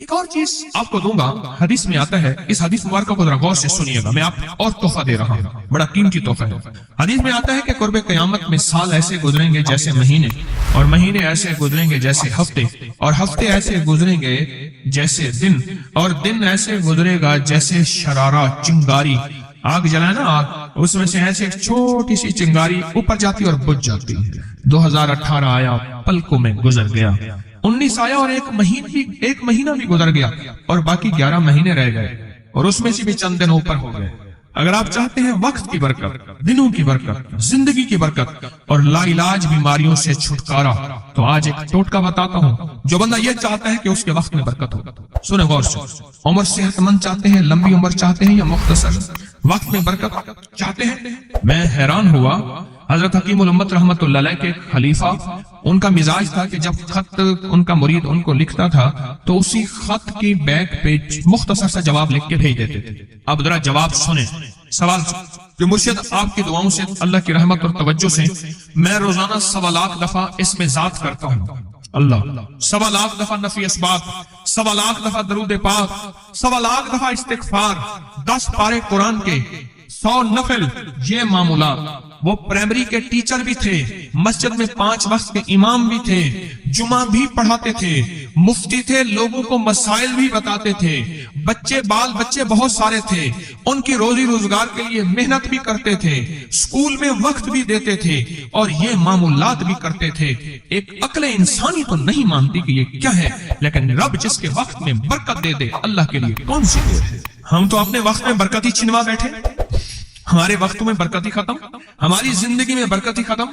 ایک اور چیز آپ کو دوں گا، حدیث میں آتا ہے، اس حدیث مبارکہ کو ذرا غور سے سنیے گا، میں آپ کو اور تحفہ دے رہا ہوں، بڑا قیمتی تحفہ ہے۔ حدیث میں آتا ہے کہ قرب قیامت میں سال ایسے گزریں گے جیسے مہینے، اور مہینے ایسے گزریں گے جیسے ہفتے، اور ہفتے ایسے گزریں گے جیسے دن، اور دن ایسے گزرے گا جیسے شرارہ، چنگاری، آگ جلائے نا آگ، اس میں سے ایسے ایک چھوٹی سی چنگاری اوپر جاتی اور بجھ جاتی ہے۔ 2018 آیا، پلکوں میں گزر گیا، 19 آیا اور ایک مہینہ بھی گزر گیا، اور باقی 11 مہینے رہ گئے، اور اس میں سے بھی چند دن اوپر ہو گئے۔ اگر آپ چاہتے ہیں وقت کی برکت، دنوں کی برکت، زندگی کی برکت اور لا علاج بیماریوں سے چھٹکارا، تو آج ایک ٹوٹکا بتاتا ہوں۔ جو بندہ یہ چاہتا ہے کہ اس کے وقت میں برکت ہو، سنیں غور سے، عمر صحت مند چاہتے ہیں، لمبی عمر چاہتے ہیں، یا مختصر وقت میں برکت چاہتے ہیں؟ میں حیران ہوا، حضرت حکیم الامت رحمت اللہ علیہ کے خلیفہ، ان کا مزاج تھا کہ جب خط ان کا مرید ان کو لکھتا تھا تو اسی خط کی بیک پہ مختصر سا جواب لکھ کے بھیج دیتے تھے۔ اب ذرا جواب سنیں، سوال جو مرشد آپ کی دعاؤں سے، اللہ کی رحمت اور توجہ سے میں روزانہ 1.25 لاکھ دفعہ اس میں ذات کرتا ہوں، اللہ 1.25 لاکھ دفعہ نفی اسبات، 1.25 لاکھ دفعہ درود پاک، 1.25 لاکھ دفعہ استغفار، 10 پارے قرآن کے، 100 نفل، یہ معمولات۔ وہ پرائمری کے ٹیچر بھی تھے، مسجد میں 5 وقت کے امام بھی تھے، جمعہ بھی پڑھاتے تھے، مفتی تھے، لوگوں کو مسائل بھی بتاتے تھے، بال بچے بہت سارے تھے، ان کی روزی روزگار کے لیے محنت بھی کرتے تھے، اسکول میں وقت بھی دیتے تھے، اور یہ معمولات بھی کرتے تھے۔ ایک عقل انسانی تو نہیں مانتی کہ یہ کیا ہے، لیکن رب جس کے وقت میں برکت دے دے، اللہ کے لیے کون سی دیر ہے؟ ہم تو اپنے وقت میں برکت ہی چھنوا بیٹھے، ہمارے وقتوں میں برکت ہی ختم، ہماری زندگی میں برکت ہی ختم،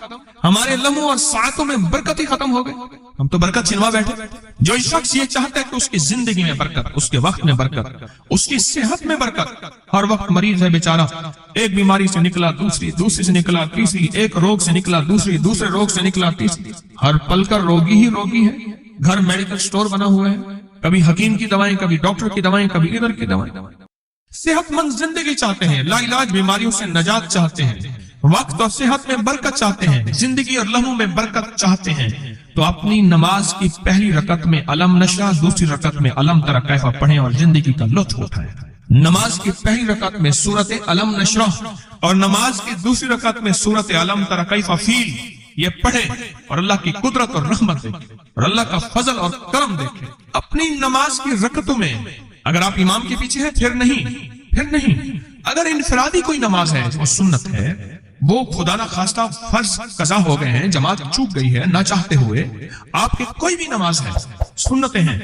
ہمارے لمحوں اور ساعتوں میں برکت ہی ختم ہو گئے، ہم تو برکت چھنوا بیٹھے۔ جو شخص یہ چاہتا ہے کہ اس کی زندگی میں برکت، اس کے وقت میں برکت، اس کی صحت میں برکت، ہر وقت مریض ہے بیچارہ، ایک بیماری سے نکلا دوسری سے نکلا تیسری، ایک روگ سے نکلا دوسرے روگ سے نکلا تیسری، ہر پل کا روگی ہی روگی ہے، گھر میڈیکل سٹور بنا ہوا ہے، کبھی حکیم کی دوائیں، کبھی ڈاکٹر کی دوائیں، کبھی ادھر کی دوائیں۔ صحت مند زندگی چاہتے ہیں، لا علاج بیماریوں سے نجات چاہتے ہیں، وقت اور صحت میں برکت چاہتے ہیں، زندگی اور لمحوں میں برکت چاہتے ہیں، تو اپنی نماز کی پہلی رکعت میں علم نشرح، دوسری رکعت میں علم تری کیف پڑھیں اور زندگی کا لطف اٹھائیں۔ نماز کی پہلی رکعت میں سورت علم نشرح اور نماز کی دوسری رکعت میں سورت علم تری کیف فیل، یہ پڑھیں اور اللہ کی قدرت اور رحمت دیکھیں اور اللہ کا فضل اور کرم دیکھیں۔ اپنی نماز کی رکعتوں میں اگر آپ امام کے پیچھے ہیں پھر نہیں، اگر انفرادی کوئی نماز ہے، وہ سنت ہے، وہ خدا نہ خواستہ فرض قضا ہو گئے ہیں، جماعت چوک گئی ہے نہ چاہتے ہوئے، آپ کے کوئی بھی نماز ہے، سنتیں ہیں،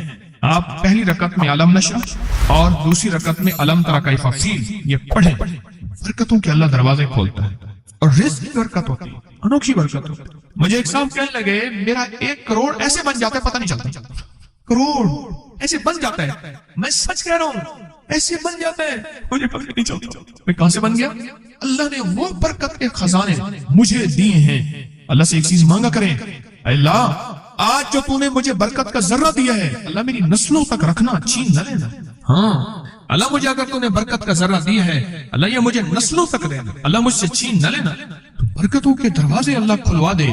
آپ پہلی رکعت میں علم نشرح اور دوسری رکعت میں علم تری کیف فیل یہ پڑھیں، برکتوں کے اللہ دروازے کھولتا ہے، اور رزق کی برکت ہوتی ہے، انوکھی برکت ہوتی ہے۔ مجھے ایک صاحب کہنے لگے میرا 1 کروڑ ایسے بن جاتا ہے، پتہ نہیں چلتا، کروڑ ایسے بن جاتا ہے، میں سچ کہہ رہا ہوں، ایسے بن جاتا ہے، مجھے پتہ نہیں چلتا میں کہاں سے بن گیا۔ اللہ نے وہ برکت کے خزانے مجھے دیے ہیں۔ اللہ سے ایک چیز مانگا کریں، اللہ آج جو تو نے مجھے برکت کا ذرہ دیا ہے، اللہ میری نسلوں تک رکھنا، چھین نہ لینا۔ ہاں اللہ مجھے اگر تو نے برکت کا ذرہ دیا ہے، اللہ یہ مجھے نسلوں تک دینا، اللہ مجھ سے چھین نہ لینا۔ تو برکتوں کے دروازے اللہ کھلوا دے،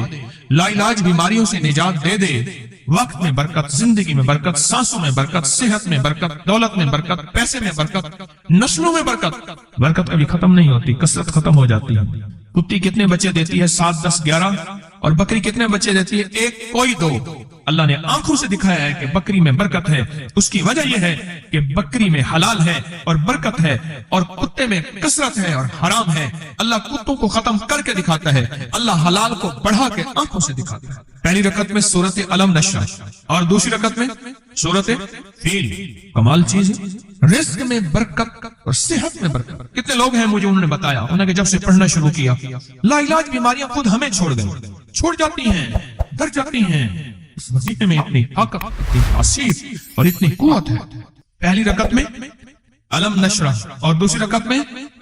لا علاج بیماریوں سے نجات دے دے، وقت میں برکت، زندگی میں برکت، سانسوں میں برکت، صحت میں برکت، دولت میں برکت، پیسے میں برکت، نسلوں میں برکت۔ برکت کبھی ختم نہیں ہوتی، کثرت ختم ہو جاتی ہے۔ کتی کتنے بچے دیتی ہے؟ 7، 10، 11، اور بکری کتنے بچے دیتی ہے؟ 1، کوئی 2۔ اللہ نے آنکھوں سے دکھایا ہے کہ بکری میں برکت ہے، اس کی وجہ یہ ہے کہ بکری میں حلال ہے اور برکت ہے، اور کتے میں کثرت ہے اور حرام ہے۔ اللہ کتوں کو ختم کر کے دکھاتا ہے، اللہ حلال کو بڑھا کے آنکھوں سے دکھاتا ہے۔ پہلی رکعت میں سورت علم نشرح اور دوسری رکعت میں سورت فیل، کمال چیز ہے۔ رزق میں برکت اور صحت میں برکت۔ کتنے لوگ ہیں مجھے انہوں نے بتایا، انہوں نے جب سے پڑھنا شروع کیا، لا علاج بیماریاں خود ہمیں چھوڑ جاتی ہیں، ڈر جاتی ہیں۔ اس وظیفے میں اتنی طاقت، اتنی تاثیر اور اتنی قوت ہے۔ پہلی رکعت میں علم نشرح اور دوسری رکعت میں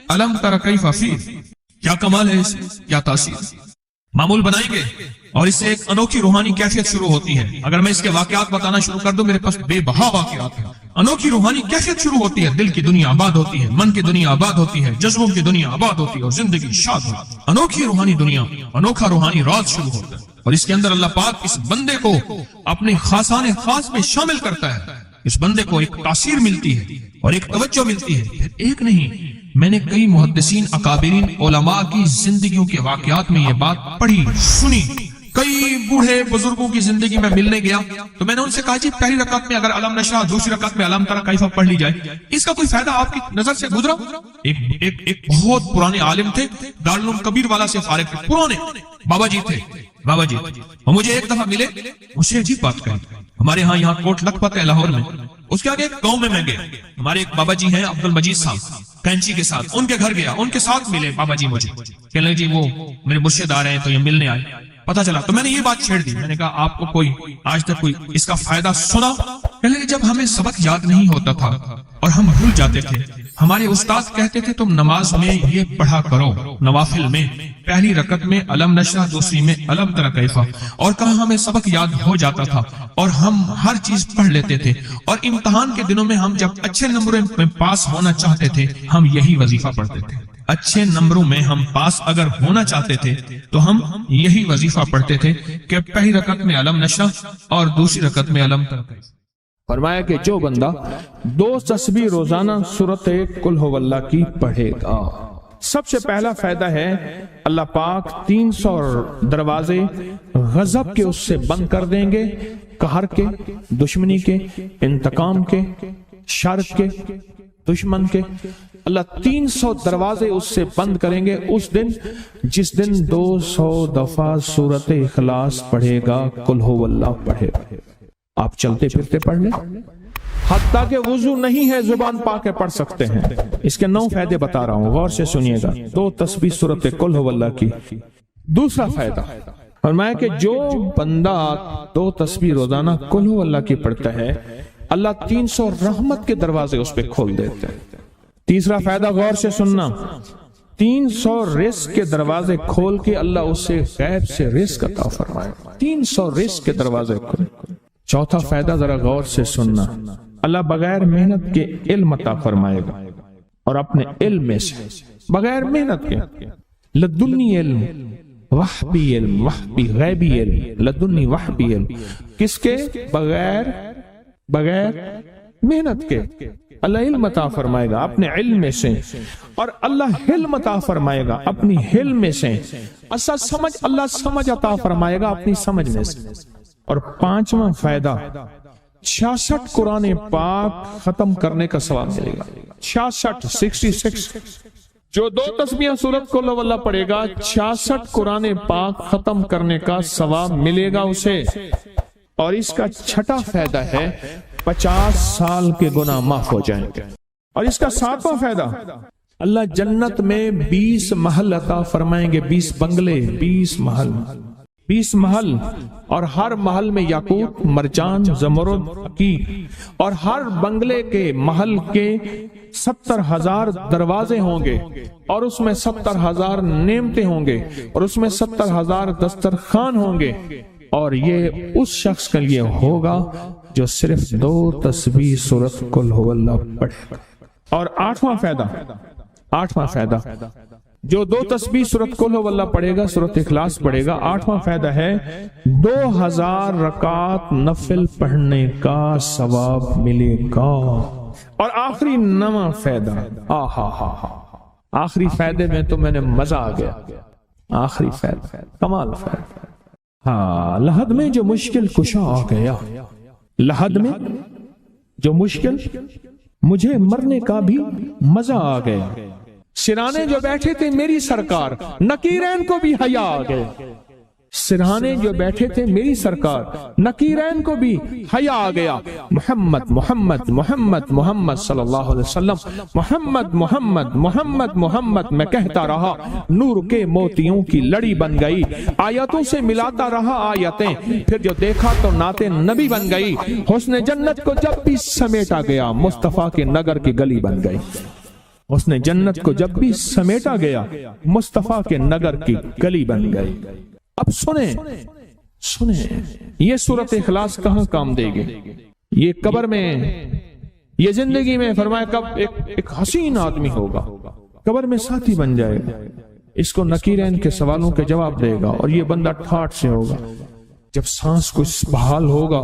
علم تری کیف فیل، کیا کمال ہے، اس کیا تاثیر۔ معمول بنائیں گے اور اس سے ایک انوکھی روحانی کیفیت شروع ہوتی ہے۔ اگر میں اس کے واقعات بتانا شروع کر دوں، میرے پاس بے بہا واقعات ہیں۔ انوکھی روحانی کیفیت شروع ہوتی ہے، دل کی دنیا آباد ہوتی ہے، من کی دنیا آباد ہوتی ہے، جذبوں کی دنیا آباد ہوتی ہے، اور زندگی شاد ہوتی ہے۔ انوکھی روحانی دنیا، انوکھا روحانی راز شروع ہوتا ہے، اور اس کے اندر اللہ پاک اس بندے کو اپنے خاصان خاص میں شامل کرتا ہے۔ اس بندے کو ایک تاثیر ملتی ہے اور ایک توجہ ملتی ہے. پھر ایک نہیں، میں نے کئی محدثین اکابرین علماء کی زندگیوں کے واقعات میں یہ بات پڑھی سنی. کئی بوڑھے بزرگوں کی زندگی میں ملنے گیا تو میں نے ان سے کہا جی پہلی رکعت میں اگر علم نشرح، دوسری رکعت میں علم تری کیف پڑھ لی جائے، اس کا کوئی فائدہ آپ کی نظر سے گزرا؟ ایک بہت پرانے عالم تھے، دارالعلوم کبیر والا سے فارغ تھے، پرانے بابا جی تھے، بابا جی. اور مجھے ایک دفعہ ملے، مجھے عجیب بات کہی. ہمارے ہاں یہاں کوٹ لکھپت ہے لاہور میں، اس کے آگے ایک گاؤں میں گیا. ہمارے ایک بابا جی ہیں عبد المجید صاحب کینچی کے ساتھ، ان کے گھر گیا، ان کے ساتھ ملے بابا جی. مجھے کہنے لگے جی وہ میرے مرشد آ رہے ہیں تو یہ ملنے آئے. پتا چلا تو میں نے یہ بات چھیڑ دی. میں نے کہا آپ کو کوئی آج تک کوئی اس کا فائدہ سنا؟ کہنے لگے جب ہمیں سبق یاد نہیں ہوتا تھا اور ہم بھول جاتے تھے، ہمارے استاد کہتے تھے تم نماز میں یہ پڑھا کرو، نوافل میں پہلی رکعت میں علم نشرح، دوسری میں علم تری کیف، اور کہا ہمیں سبق یاد ہو جاتا تھا اور ہم ہر چیز پڑھ لیتے تھے، اور امتحان کے دنوں میں ہم جب اچھے نمبروں میں پاس ہونا چاہتے تھے ہم یہی وظیفہ پڑھتے تھے. اچھے نمبروں میں ہم پاس اگر ہونا چاہتے تھے تو ہم یہی وظیفہ پڑھتے تھے کہ پہلی رکعت میں علم نشرح اور دوسری رکعت میں علم تری کیف. فرمایا کہ جو بندہ 2 تسبیح روزانہ سورۃ قل ھو اللہ کی پڑھے گا، سب سے پہلا فائدہ ہے اللہ پاک 300 دروازے غضب کے اس سے بند کر دیں گے، قہر کے، دشمنی کے، انتقام کے، شر کے، دشمن کے. اللہ 300 دروازے اس سے بند کریں گے اس دن جس دن 200 دفعہ سورۃ اخلاص پڑھے گا، قل ھو اللہ پڑھے گا. آپ چلتے پھرتے پڑھ لیں، حتیٰ کہ وضو نہیں ہے زبان پاک کے پڑھ سکتے ہیں. اس کے 9 فائدے بتا رہا ہوں، غور سے سنیے گا. 2 تسبیح سورۃ قل ھو اللہ کی. دوسرا فائدہ فرمایا کہ جو بندہ 2 تسبیح روزانہ قل ھو اللہ کی پڑھتا ہے، اللہ 300 رحمت کے دروازے اس پہ کھول دیتے ہیں. تیسرا فائدہ غور سے سننا، 300 رزق کے دروازے کھول کے اللہ اس سے غیب سے رزق عطا فرمائے. 300 رزق کے دروازے کھول. چوتھا فائدہ ذرا غور سے سننا، اللہ بغیر محنت کے علم عطا فرمائے گا، اور اپنے علم میں سے بغیر محنت کے لدنی علم، وحبی علم، وحبی غیبی علم، لدنی وحبی علم، کس کے؟ بغیر محنت کے اللہ علم عطا فرمائے گا اپنے علم میں سے، اور اللہ حلم عطا فرمائے گا اپنی حلم میں سے. اللہ سمجھ عطا فرمائے گا اپنی سمجھ میں سے. اور 5واں فائدہ 66 قرآن پاک ختم کرنے کا ثواب ملے گا. 66 جو 2 تسبیحاں سورۃ قل ھو اللہ پڑھے گا، 66 قرآن پاک ختم کرنے کا ثواب ملے گا اسے. اور اس کا 6واں فائدہ ہے 50 سال کے گناہ معاف ہو جائیں گے. اور اس کا 7واں فائدہ اللہ جنت میں 20 محل عطا فرمائیں گے، 20 بنگلے، 20 محل، اور ہر محل میں یاقوت، مرجان، زمرد، عقیق، اور ہر بنگلے کے محل کے 70,000 دروازے ہوں گے، اور اس میں 70,000 نعمتیں ہوں گے، اور اس میں 70,000 دسترخوان ہوں گے. اور یہ اس شخص کے لیے ہوگا جو صرف 2 تسبیح سورۃ قل ھو اللہ پڑھے. اور 8واں فائدہ جو 2 تسبیح سورۃ قل ھو اللہ پڑھے گا، سورۃ اخلاص پڑھے گا، 8واں فائدہ ہے 2000 رکعات نفل پڑھنے کا ثواب ملے گا. اور آخری 9واں فائدہ، آخری فائدے میں تو میں نے مزہ آ گیا. آخری فائدہ کمال فائدہ، لحد میں جو مشکل کشا آ گیا، لحد میں جو مشکل، مجھے مرنے کا بھی مزہ آ گیا. سرانے جو بیٹھے تھے میری سرکار، نکیرین کو بھی حیا آ گئے. سرہانے جو بیٹھے تھے میری سرکار، نکیرین کو بھی حیا آ گیا. محمد محمد محمد محمد صلی اللہ علیہ وسلم، محمد محمد محمد محمد میں کہتا رہا، نور کے موتیوں کی لڑی بن گئی. آیتوں سے ملاتا رہا آیتیں، پھر جو دیکھا تو نعت نبی بن گئی. حسن جنت کو جب بھی سمیٹا گیا، مصطفیٰ کے نگر کی گلی بن گئی. حسن جنت کو جب بھی سمیٹا گیا، مصطفیٰ کے نگر کی گلی بن گئی. اب سنیں یہ سورۃ اخلاص کہاں کام دے گی؟ یہ قبر میں، یہ زندگی میں. فرمایا کب ایک حسین آدمی ہوگا، قبر میں ساتھی بن جائے گا، اس کو نکیرین کے سوالوں کے جواب دے گا، اور یہ بندہ ٹھاٹ سے ہوگا. جب سانس کچھ بحال ہوگا،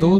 2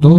2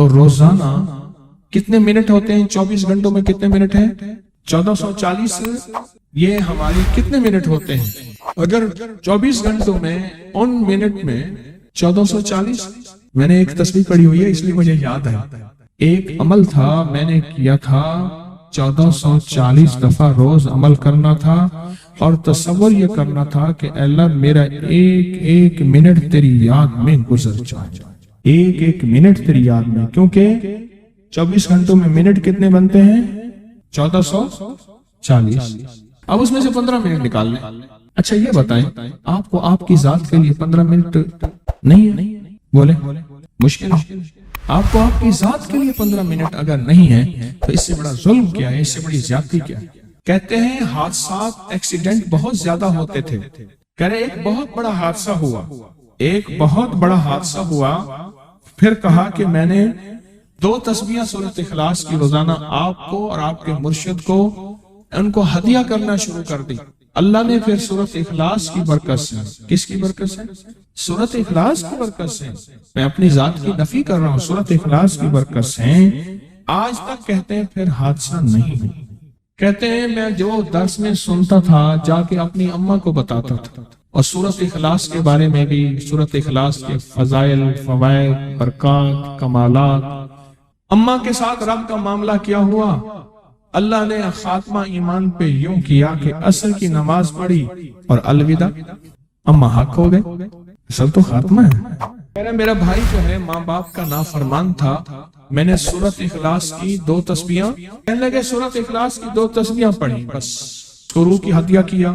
تو روزانہ کتنے منٹ ہوتے ہیں؟ 24 گھنٹوں میں کتنے منٹ ہیں؟ 1440. یہ ہماری کتنے منٹ ہوتے ہیں؟ اگر 24 گھنٹوں میں ان منٹ میں 1440. میں نے ایک تصویر پڑھی ہوئی ہے اس لیے مجھے یاد ہے. ایک عمل تھا میں نے کیا تھا 1440 دفعہ روز عمل کرنا تھا اور تصور یہ کرنا تھا کہ اللہ میرا ایک ایک منٹ تیری یاد میں گزر جائے. ایک ایک منٹ تیری یاد میں، کیونکہ 24 گھنٹوں میں منٹ کتنے بنتے ہیں؟ 1440. اب اس میں سے 15 منٹ نکال لیں. اچھا یہ بتائیں آپ کو آپ کی ذات کے لیے 15 منٹ نہیں ہے؟ بولے مشکل ہے. آپ کو آپ کی ذات کے لیے 15 منٹ اگر نہیں ہے تو اس سے بڑا ظلم کیا ہے، اس سے بڑی زیادتی کیا ہے؟ کہتے ہیں حادثات ایکسیڈنٹ بہت زیادہ ہوتے تھے. کہہ رہے ایک بہت بڑا حادثہ ہوا، ایک بہت بڑا حادثہ ہوا، پھر کہا کہ میں نے 2 تسبیحیں سورۃ اخلاص کی روزانہ آپ کو اور آپ کے مرشد کو ان کو ہدیہ کرنا شروع کر دی. اللہ نے پھر سورۃ اخلاص کی برکت سے، کس کی برکت سے؟ سورۃ اخلاص کی برکت سے، میں اپنی ذات کی نفی کر رہا ہوں، سورۃ اخلاص کی برکت سے آج تک کہتے ہیں پھر حادثہ نہیں. کہتے ہیں میں جو درس میں سنتا تھا جا کے اپنی اماں کو بتاتا تھا، اور سورۃ اخلاص کے بارے میں بھی، سورۃ اخلاص کے فضائل، فوائد، برکات، کمالات. اماں کے ساتھ رب کا معاملہ کیا ہوا؟ اللہ نے خاتمہ ایمان پہ یوں کیا کہ عصر کی نماز پڑھی اور الوداع، اماں حق ہو گئے. اصل تو خاتمہ ہے. میرا بھائی جو ہے ماں باپ کا نافرمان تھا، میں نے سورۃ اخلاص کی 2 تسبیحاں، کہنے لگے سورۃ اخلاص کی 2 تسبیحاں پڑھی، بس شروع کی ہدیہ کیا،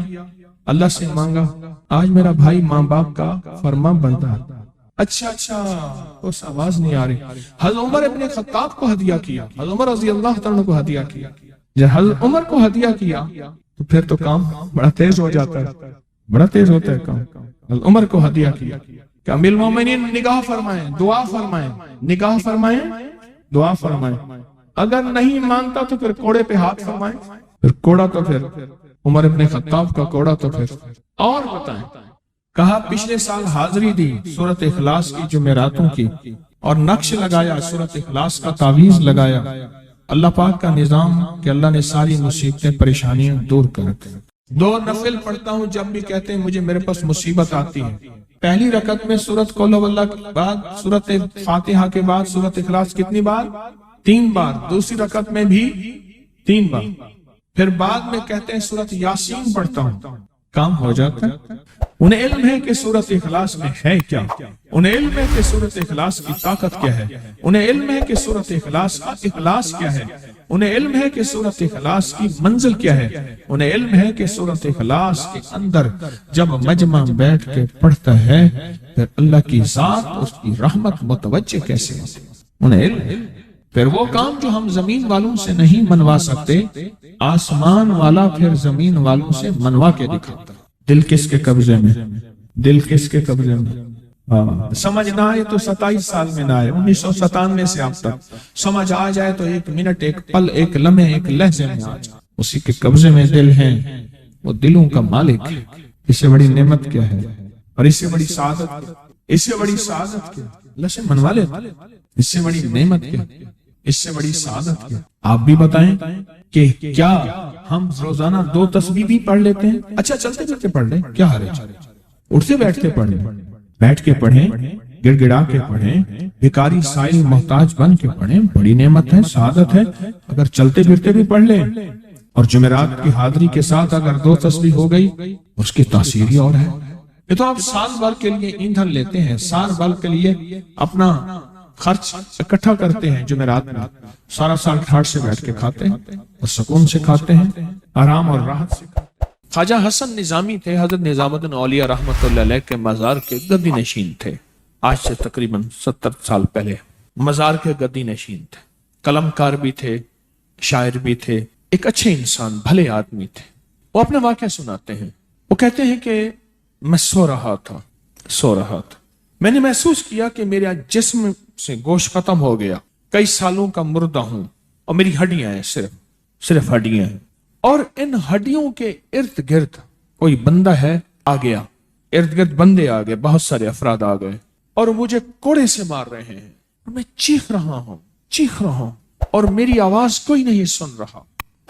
اللہ سے مانگا. آج میرا بھائی ماں باپ کا فرما بردار. اچھا اس آواز نہیں آ رہی. حضرت عمر ابن خطاب کو ہدیہ کیا، حضرت عمر رضی اللہ تعالیٰ کو ہدیہ کیا. جب حضرت عمر کو ہدیہ کیا تو پھر تو کام بڑا تیز ہو جاتا ہے، بڑا تیز ہوتا ہے کام. حضرت عمر کو ہدیہ کیا کہ امیر المومنین نگاہ فرمائیں، دعا فرمائیں، نگاہ فرمائیں، دعا فرمائیں. اگر نہیں مانتا تو پھر کوڑے پہ ہاتھ فرمائیں. پھر کوڑا تو پھر عمر ابن خطاب کا کوڑا تو پھر. اور بتائیں، کہا پچھلے سال حاضری دی سورۃ اخلاص کی جمعراتوں کی، اور نقش لگایا سورۃ اخلاص کا، تعویذ لگایا. اللہ پاک کا نظام کہ اللہ نے ساری مصیبتیں پریشانیاں دور کر دی. 2 نفل پڑھتا ہوں جب بھی کہتے ہیں مجھے میرے پاس مصیبت آتی ہے. پہلی رکعت میں سورۃ قل ہو اللہ کے بعد، سورۃ فاتحہ کے بعد سورۃ اخلاص کتنی بار؟ 3 بار. دوسری رکعت میں بھی 3 بار. پھر بعد میں کہتے ہیں سورۃ یاسین پڑھتا ہوں، کام ہو جاتا ہے. انہیں علم ہے کہ سورۃ اخلاص میں ہے کیا، انہیں علم ہے کہ سورۃ اخلاص کی طاقت کیا ہے، انہیں علم ہے کہ سورۃ اخلاص کا اخلاص کیا ہے، انہیں علم ہے کہ سورۃ اخلاص کی منزل کیا ہے، انہیں علم ہے کہ سورۃ اخلاص کے اندر جب مجمع بیٹھ کے پڑھتا ہے پھر اللہ کی ذات، اس کی رحمت متوجہ کیسے ہوتی ہے. انہیں علم ہے. پھر وہ کام جو ہم زمین والوں سے نہیں منوا سکتے، آسمان والا پھر زمین والوں سے منوا کے دکھاتا. دل کس کے قبضے میں؟ دل کس کے قبضے میں؟ سمجھ نہ آئے تو 27 سال میں نہ آئے، 1997 سے اب تک سمجھ آ جائے تو 1 منٹ، 1 پل، 1 لمحے، 1 لہجے میں آ جائے. اسی کے قبضے میں دل ہیں، وہ دلوں کا مالک ہے. اس سے بڑی نعمت کیا ہے، اور اس سے بڑی سعادت، اس سے بڑی سعادت کیا؟ اللہ سے منوا لے. اس سے بڑی نعمت کیا، اس سے بڑی سعادت کیا؟ آپ بھی بتائیں کہ کیا ہم روزانہ 2 تسبیح بھی پڑھ لیتے ہیں؟ اچھا چلتے چلتے پڑھ لیں، کیا حرج؟ اٹھتے بیٹھتے پڑھ لیں، بیٹھ کے پڑھیں، گڑ گڑا کے پڑھیں، بھکاری سائل محتاج بن کے پڑھیں، بڑی نعمت ہے، سعادت ہے. اگر چلتے پھرتے بھی پڑھ لیں، اور جمعرات کی حاضری کے ساتھ اگر 2 تسبیح ہو گئی، اس کی تاثیر ہی اور ہے. یہ تو آپ سال بھر کے لیے ایندھن لیتے ہیں، سال بھر کے لیے اپنا خرچ اکٹھا کرتے ہیں. جمعرات میں سارا سال ٹھاٹ سے بیٹھ کے کھاتے ہیں اور سکون سے کھاتے ہیں، آرام اور راحت سے. خواجہ حسن نظامی تھے، حضرت نظام الدین اولیاء رحمۃ اللہ علیہ کے مزار کے گدی نشین تھے. آج سے تقریباً 70 سال پہلے مزار کے گدی نشین تھے. قلم کار بھی تھے، شاعر بھی تھے، ایک اچھے انسان، بھلے آدمی تھے. وہ اپنے واقعہ سناتے ہیں. وہ کہتے ہیں کہ میں سو رہا تھا. میں نے محسوس کیا کہ میرے جسم سے گوشت ختم ہو گیا. کئی سالوں کا مردہ ہوں اور میری ہڈیاں ہیں، صرف ہڈیاں ہیں. اور ان ہڈیوں کے ارد گرد کوئی بندہ ہے آ گیا، ارد گرد بندے آ گئے، بہت سارے افراد آ گئے اور مجھے کوڑے سے مار رہے ہیں. میں چیخ رہا ہوں اور میری آواز کوئی نہیں سن رہا۔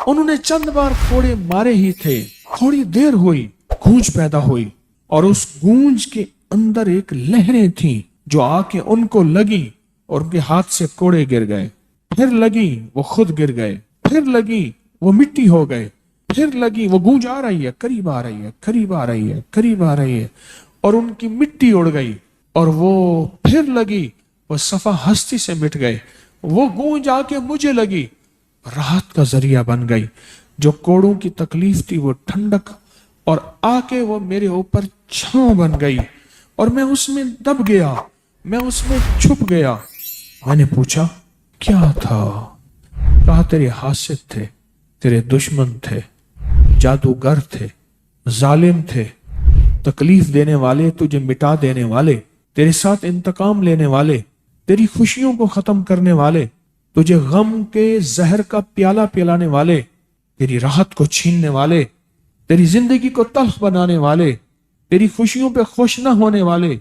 انہوں نے چند بار کوڑے مارے ہی تھے، تھوڑی دیر ہوئی، گونج پیدا ہوئی، اور اس گونج کے اندر ایک لہریں تھیں جو آ کے ان کو لگی اور ان کے ہاتھ سے کوڑے گر گئے، پھر لگی وہ خود گر گئے، پھر لگی وہ مٹی ہو گئے، پھر لگی وہ گونج آ رہی ہے، قریب آ رہی ہے، قریب آ رہی ہے، قریب آ رہی ہے، اور ان کی مٹی اڑ گئی، اور وہ پھر لگی، وہ صفحہ ہستی سے مٹ گئے، وہ گونج آ کے مجھے لگی، راحت کا ذریعہ بن گئی، جو کوڑوں کی تکلیف تھی وہ ٹھنڈک، اور آ کے وہ میرے اوپر چھاؤں بن گئی، اور میں اس میں دب گیا، میں اس میں چھپ گیا۔ میں نے پوچھا کیا تھا؟ کہا تیرے حاسد تھے، تیرے دشمن تھے، جادوگر تھے، ظالم تھے، تکلیف دینے والے، تجھے مٹا دینے والے، تیرے ساتھ انتقام لینے والے، تیری خوشیوں کو ختم کرنے والے، تجھے غم کے زہر کا پیالہ پلانے والے، تیری راحت کو چھیننے والے، تیری زندگی کو تلخ بنانے والے، تیری خوشیوں پہ خوش نہ ہونے والے،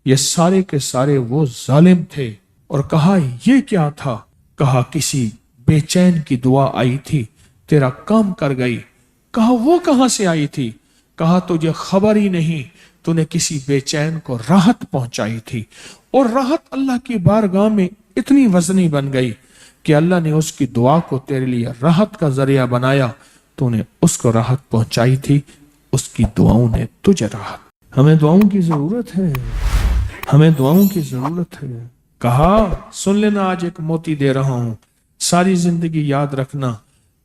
یہ سارے کے سارے وہ ظالم تھے۔ اور کہا یہ کیا تھا؟ کہا کسی بے چین کی دعا آئی تھی، تیرا کام کر گئی۔ کہا وہ کہاں سے آئی تھی؟ کہا تجھے خبر ہی نہیں، تو نے کسی بے چین کو راحت پہنچائی تھی، اور راحت اللہ کی بارگاہ میں اتنی وزنی بن گئی کہ اللہ نے اس کی دعا کو تیرے لیے راحت کا ذریعہ بنایا، تو نے اس کو راحت پہنچائی تھی، اس کی دعاؤں نے تجھے راحت۔ ہمیں دعاؤں کی ضرورت ہے، ہمیں دعاؤں کی ضرورت ہے۔ کہا سن لینا، آج ایک موتی دے رہا ہوں، ساری زندگی یاد رکھنا۔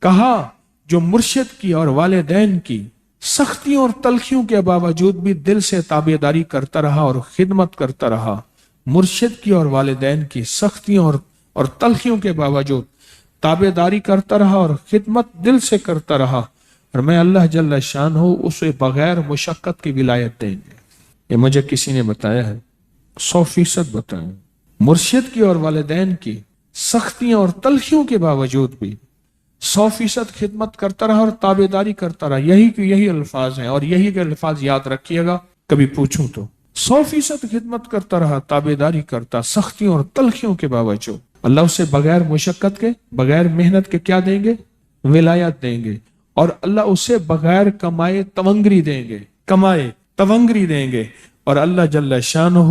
کہا جو مرشد کی اور والدین کی سختیوں اور تلخیوں کے باوجود بھی دل سے تابعداری کرتا رہا اور خدمت کرتا رہا، مرشد کی اور والدین کی سختیوں اور تلخیوں کے باوجود تابعداری کرتا رہا اور خدمت دل سے کرتا رہا، اور میں اللہ جل شان ہوں اسے بغیر مشقت کی ولایت دیں گے۔ یہ مجھے کسی نے بتایا ہے، 100% بتایا۔ مرشد کی اور والدین کی سختیوں اور تلخیوں کے باوجود بھی 100% خدمت کرتا رہا اور تابعداری کرتا رہا۔ یہی الفاظ ہیں، اور یہی کے الفاظ یاد رکھیے گا کبھی پوچھوں تو۔ 100% خدمت کرتا رہا، تابعداری کرتا، سختیوں اور تلخیوں کے باوجود۔ اللہ اسے بغیر مشقت کے، بغیر محنت کے کیا دیں گے؟ ولایت دیں گے۔ اور اللہ اسے بغیر کمائے تونگری دیں گے، کمائے تونگری دیں گے، اور اللہ جل شانہ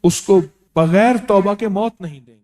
اس کو بغیر توبہ کے موت نہیں دیں گے۔